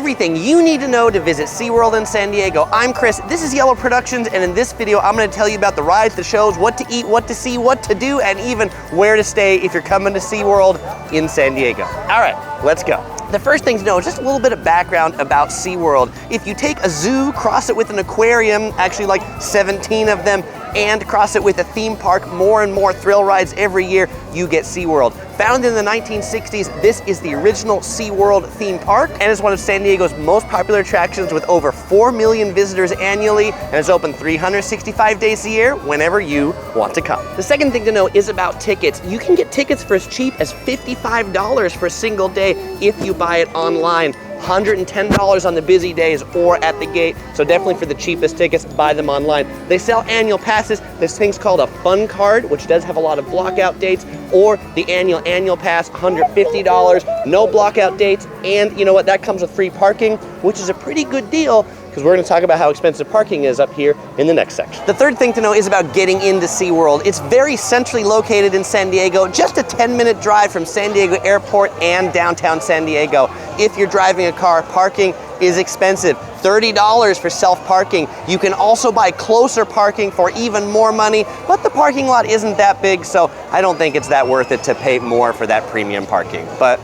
everything you need to know to visit SeaWorld in San Diego. I'm Chris, this is Yellow Productions, and in this video, I'm gonna tell you about the rides, the shows, what to eat, what to see, what to do, and even where to stay if you're coming to SeaWorld in San Diego. All right, let's go. The first thing to know is just a little bit of background about SeaWorld. If you take a zoo, cross it with an aquarium, actually like 17 of them, and cross it with a theme park, more and more thrill rides every year, you get SeaWorld. Founded in the 1960s, this is the original SeaWorld theme park and is one of San Diego's most popular attractions with over 4 million visitors annually, and is open 365 days a year whenever you want to come. The second thing to know is about tickets. You can get tickets for as cheap as $55 for a single day if you buy it online. $110 on the busy days or at the gate. So definitely for the cheapest tickets, buy them online. They sell annual passes. This thing's called a fun card, which does have a lot of blockout dates, or the annual pass, $150, no blockout dates. And you know what? That comes with free parking, which is a pretty good deal, because we're going to talk about how expensive parking is up here in the next section. The third thing to know is about getting into SeaWorld. It's very centrally located in San Diego, just a 10-minute drive from San Diego Airport and downtown San Diego. If you're driving a car, parking is expensive. $30 for self-parking. You can also buy closer parking for even more money, but the parking lot isn't that big, so I don't think it's that worth it to pay more for that premium parking. But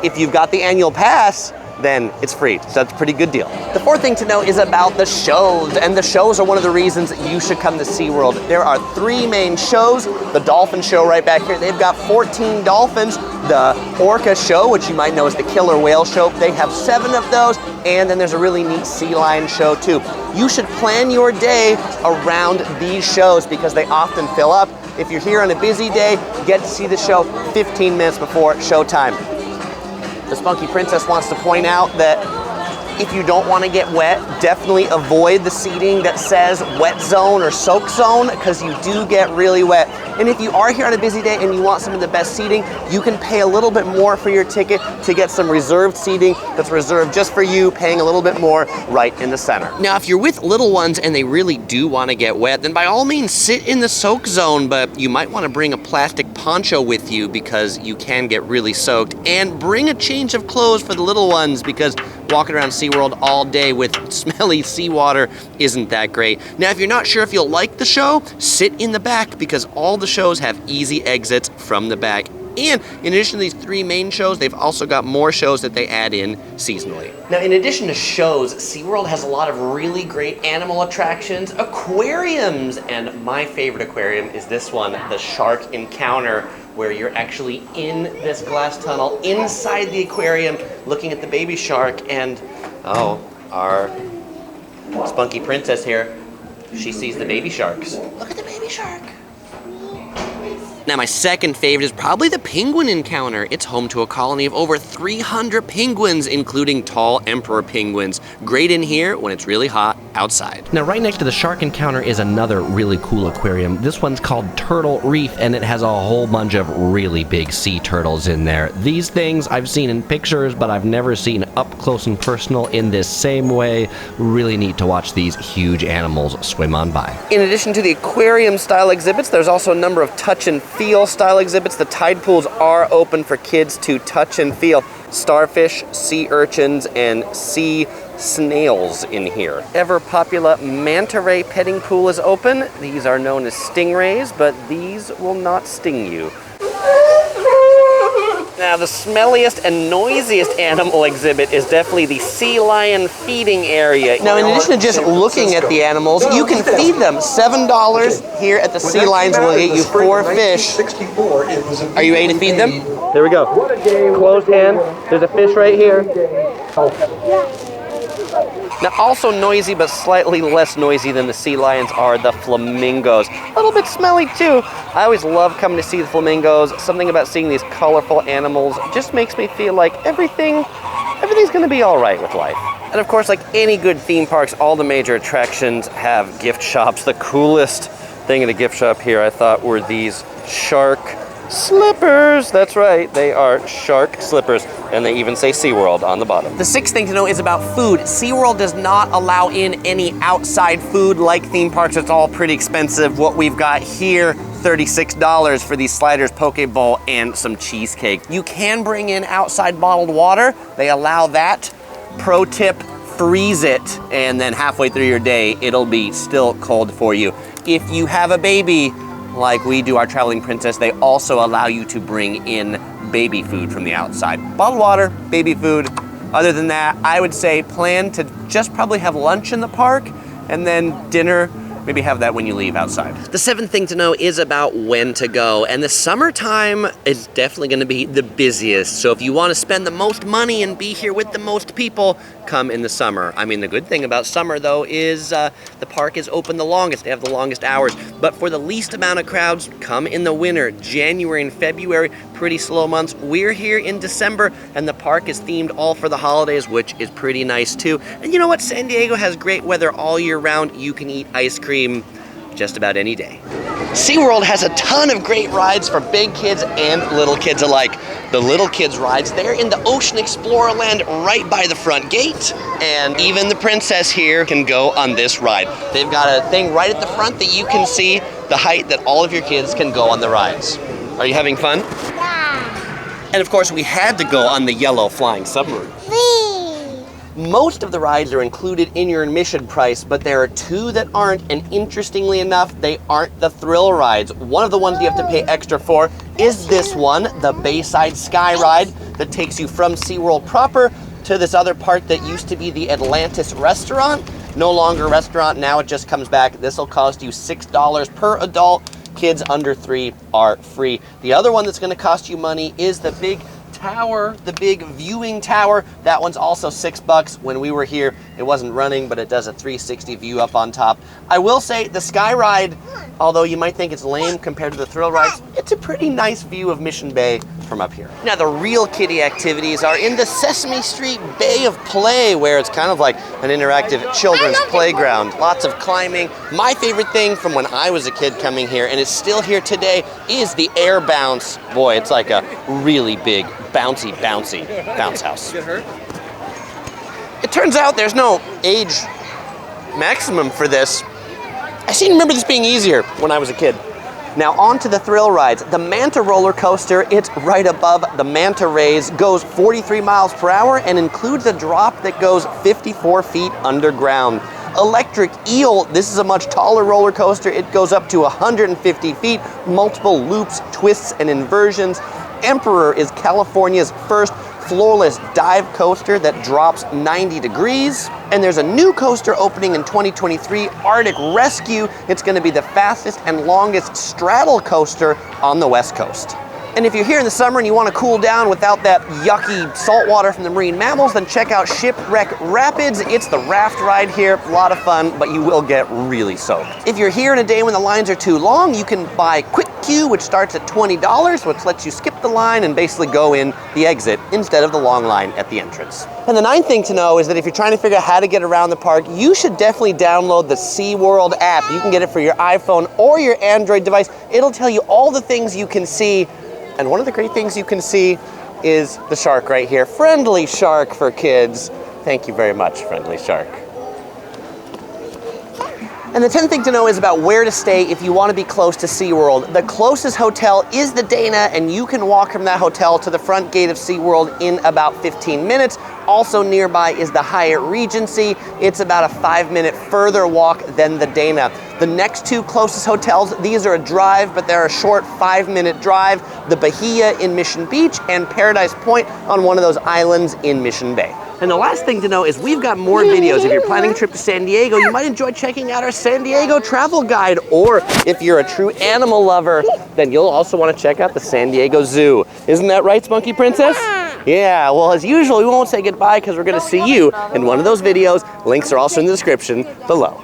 if you've got the annual pass, then it's free, so that's a pretty good deal. The fourth thing to know is about the shows, and the shows are one of the reasons you should come to SeaWorld. There are 3 main shows. The dolphin show right back here, they've got 14 dolphins. The orca show, which you might know is the killer whale show, they have 7 of those, and then there's a really neat sea lion show too. You should plan your day around these shows because they often fill up. If you're here on a busy day, get to see the show 15 minutes before showtime. The Spunky Princess wants to point out that if you don't want to get wet, definitely avoid the seating that says wet zone or soak zone, because you do get really wet. And if you are here on a busy day and you want some of the best seating, you can pay a little bit more for your ticket to get some reserved seating that's reserved just for you, paying a little bit more right in the center. Now, if you're with little ones and they really do want to get wet, then by all means sit in the soak zone, but you might want to bring a plastic poncho with you because you can get really soaked, and bring a change of clothes for the little ones because walking around SeaWorld all day with smelly seawater isn't that great. Now, if you're not sure if you'll like the show, sit in the back because all the shows have easy exits from the back. And in addition to these 3 main shows, they've also got more shows that they add in seasonally. Now, in addition to shows, SeaWorld has a lot of really great animal attractions, aquariums, and my favorite aquarium is this one, the Shark Encounter, where you're actually in this glass tunnel inside the aquarium looking at the baby shark, and our Spunky Princess here, she sees the baby sharks. Look at the baby shark. Now, my second favorite is probably the Penguin Encounter. It's home to a colony of over 300 penguins, including tall emperor penguins. Great in here when it's really hot outside. Now, right next to the Shark Encounter is another really cool aquarium. This one's called Turtle Reef, and it has a whole bunch of really big sea turtles in there. These things I've seen in pictures, but I've never seen up close and personal in this same way. Really neat to watch these huge animals swim on by. In addition to the aquarium-style exhibits, there's also a number of touch and feel style exhibits. The tide pools are open for kids to touch and feel. Starfish, sea urchins, and sea snails in here. Ever popular manta ray petting pool is open. These are known as stingrays, but these will not sting you. Now, the smelliest and noisiest animal exhibit is definitely the sea lion feeding area. Now, in addition to just looking at the animals, you can feed them. $7 here at the Sea Lions will get you 4 fish. Are you ready to feed them? Here we go. Closed hand. There's a fish right here. Now, also noisy, but slightly less noisy than the sea lions are the flamingos. A little bit smelly too. I always love coming to see the flamingos. Something about seeing these colorful animals just makes me feel like everything's gonna be all right with life. And of course, like any good theme parks, all the major attractions have gift shops. The coolest thing in a gift shop here, I thought, were these shark slippers. That's right, they are shark slippers, and they even say SeaWorld on the bottom. The sixth thing to know is about food. SeaWorld does not allow in any outside food like theme parks. It's all pretty expensive. What we've got here, $36 for these sliders, poke bowl, and some cheesecake. You can bring in outside bottled water. They allow that. Pro tip, freeze it, and then halfway through your day, it'll be still cold for you. If you have a baby, like we do our Traveling Princess, they also allow you to bring in baby food from the outside. Bottled water, baby food. Other than that, I would say plan to just probably have lunch in the park and then dinner. Maybe have that when you leave outside. The seventh thing to know is about when to go. And the summertime is definitely gonna be the busiest. So if you wanna spend the most money and be here with the most people, come in the summer. I mean, the good thing about summer though is the park is open the longest. They have the longest hours. But for the least amount of crowds, come in the winter. January and February, pretty slow months. We're here in December and the park is themed all for the holidays, which is pretty nice too. And you know what? San Diego has great weather all year round. You can eat ice cream just about any day. Seaworld has a ton of great rides for big kids and little kids alike. The little kids rides, they're in the Ocean Explorer Land right by the front gate. And even the princess here can go on this ride. They've got a thing right at the front that you can see the height that all of your kids can go on the rides. Are you having fun? Yeah. And of course, we had to go on the yellow flying submarine. Most of the rides are included in your admission price, but there are two that aren't, and interestingly enough, they aren't the thrill rides. One of the ones you have to pay extra for is this one, the Bayside Sky Ride, that takes you from SeaWorld proper to this other part that used to be the Atlantis restaurant. No longer a restaurant, now it just comes back. This will cost you $6 per adult. Kids under 3 are free. The other one that's gonna cost you money is the big tower, the big viewing tower. That one's also $6. When we were here, it wasn't running, but it does a 360 view up on top. I will say the Sky Ride, although you might think it's lame compared to the thrill rides, it's a pretty nice view of Mission Bay from up here. Now the real kiddie activities are in the Sesame Street Bay of Play, where it's kind of like an interactive children's playground. Lots of climbing. My favorite thing from when I was a kid coming here, and it's still here today, is the air bounce. Boy, it's like a really big bouncy bounce house. It turns out there's no age maximum for this. I seem to remember this being easier when I was a kid. Now on to the thrill rides. The Manta roller coaster, it's right above the Manta Rays, goes 43 miles per hour and includes a drop that goes 54 feet underground. Electric Eel, this is a much taller roller coaster. It goes up to 150 feet, multiple loops, twists, and inversions. Emperor is California's first floorless dive coaster that drops 90 degrees. And there's a new coaster opening in 2023, Arctic Rescue. It's gonna be the fastest and longest straddle coaster on the West Coast. And if you're here in the summer and you want to cool down without that yucky salt water from the marine mammals, then check out Shipwreck Rapids. It's the raft ride here, a lot of fun, but you will get really soaked. If you're here in a day when the lines are too long, you can buy Quick Queue, which starts at $20, which lets you skip the line and basically go in the exit instead of the long line at the entrance. And the ninth thing to know is that if you're trying to figure out how to get around the park, you should definitely download the Seaworld app. You can get it for your iPhone or your Android device. It'll tell you all the things you can see. And one of the great things you can see is the shark right here. Friendly shark for kids. Thank you very much, Friendly Shark. And the 10th thing to know is about where to stay if you want to be close to SeaWorld. The closest hotel is the Dana, and you can walk from that hotel to the front gate of SeaWorld in about 15 minutes. Also nearby is the Hyatt Regency. It's about a 5-minute further walk than the Dana. The next two closest hotels, these are a drive, but they're a short 5-minute drive. The Bahia in Mission Beach and Paradise Point on one of those islands in Mission Bay. And the last thing to know is we've got more videos. If you're planning a trip to San Diego, you might enjoy checking out our San Diego travel guide. Or if you're a true animal lover, then you'll also want to check out the San Diego Zoo. Isn't that right, Spunky Princess? Yeah, well, as usual, we won't say goodbye because we're going to see you in one of those videos. Links are also in the description below.